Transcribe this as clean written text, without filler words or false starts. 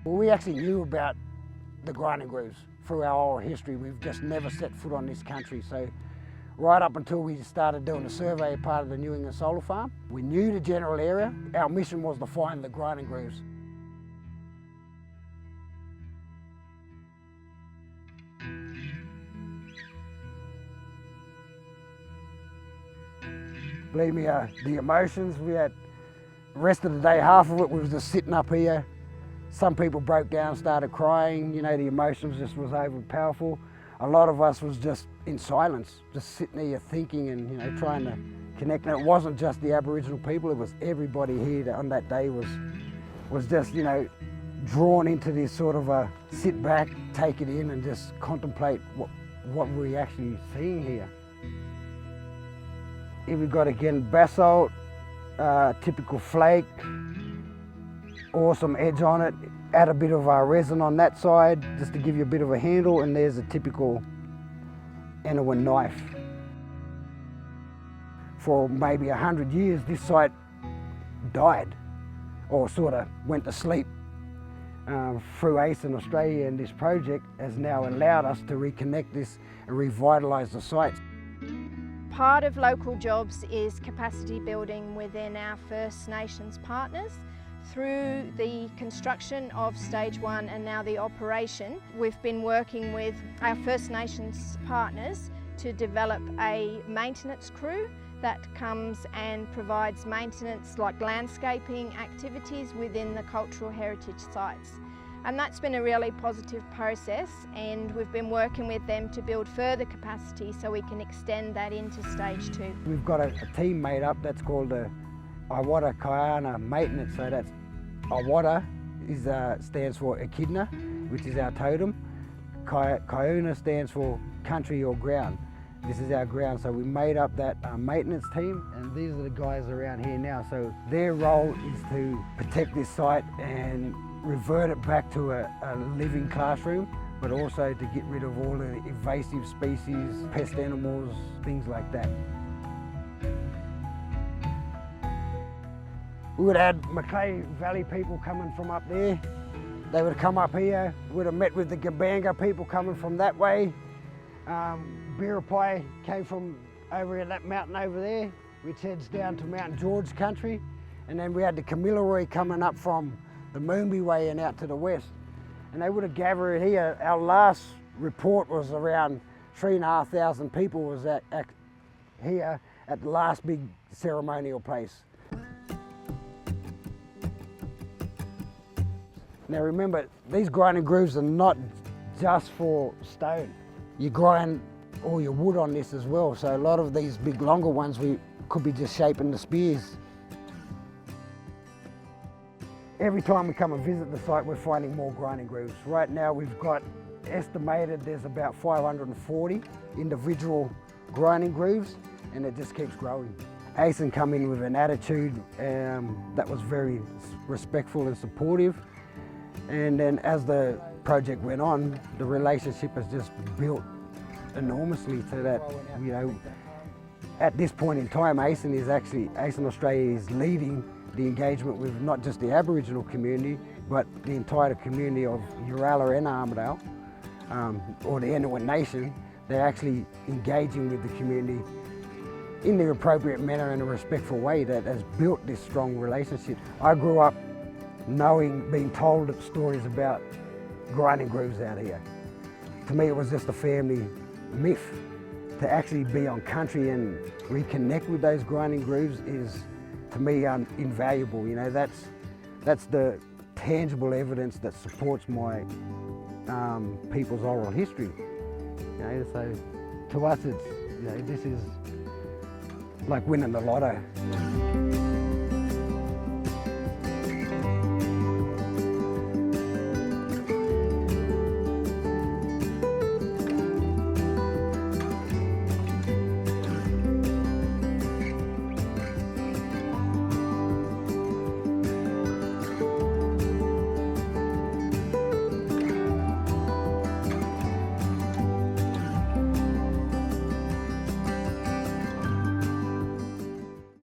Well, we actually knew about the grinding grooves through our oral history. We've just never set foot on this country. So right up until we started doing a survey part of the New England Solar Farm, we knew the general area. Our mission was to find the grinding grooves. Believe me, the emotions, we had the rest of the day, half of it we was just sitting up here. Some people broke down, started crying, you know, the emotions just was over powerful. A lot of us was just in silence, just sitting there thinking and, you know, trying to connect. And it wasn't just the Aboriginal people, it was everybody here that on that day was just, you know, drawn into this sort of a sit back, take it in and just contemplate what we're actually seeing here. Here we've got again basalt, typical flake, awesome edge on it. Add a bit of resin on that side just to give you a bit of a handle, and there's a typical Enowan knife. For maybe 100 years this site died or sort of went to sleep. Through ACEN Australia, and this project has now allowed us to reconnect this and revitalise the site. Part of local jobs is capacity building within our First Nations partners. Through the construction of stage 1 and now the operation, we've been working with our First Nations partners to develop a maintenance crew that comes and provides maintenance like landscaping activities within the cultural heritage sites. And that's been a really positive process, and we've been working with them to build further capacity so we can extend that into stage 2. We've got a team made up that's called the Iwata Kayana Maintenance. So that's Iwata stands for Echidna, which is our totem. Kayuna stands for country or ground. This is our ground, so we made up that maintenance team, and these are the guys around here now. So their role is to protect this site and revert it back to a living classroom, but also to get rid of all the invasive species, pest animals, things like that. We would have had Macleay Valley people coming from up there. They would have come up here, would have met with the Gabanga people coming from that way. Biripai came from over at that mountain over there, which heads down to Mount George country. And then we had the Kamilaroi coming up from the Moombi way and out to the west. And they would have gathered here. Our last report was around 3,500 people was here at the last big ceremonial place. Now remember, these grinding grooves are not just for stone. You grind all your wood on this as well, so a lot of these big longer ones we could be just shaping the spears. Every time we come and visit the site, we're finding more grinding grooves. Right now we've got estimated there's about 540 individual grinding grooves, and it just keeps growing. ACEN come in with an attitude that was very respectful and supportive, and then as the project went on, the relationship has just built enormously to that, you know, at this point in time, ACEN Australia is leading the engagement with not just the Aboriginal community, but the entire community of Uralla and Armidale, or the Enowan Nation. They're actually engaging with the community in the appropriate manner and a respectful way that has built this strong relationship. I grew up being told stories about grinding grooves out here. To me, it was just a family myth. To actually be on country and reconnect with those grinding grooves is, to me, invaluable. You know, that's the tangible evidence that supports my people's oral history. You know, so to us, it's, you know, this is like winning the lotto.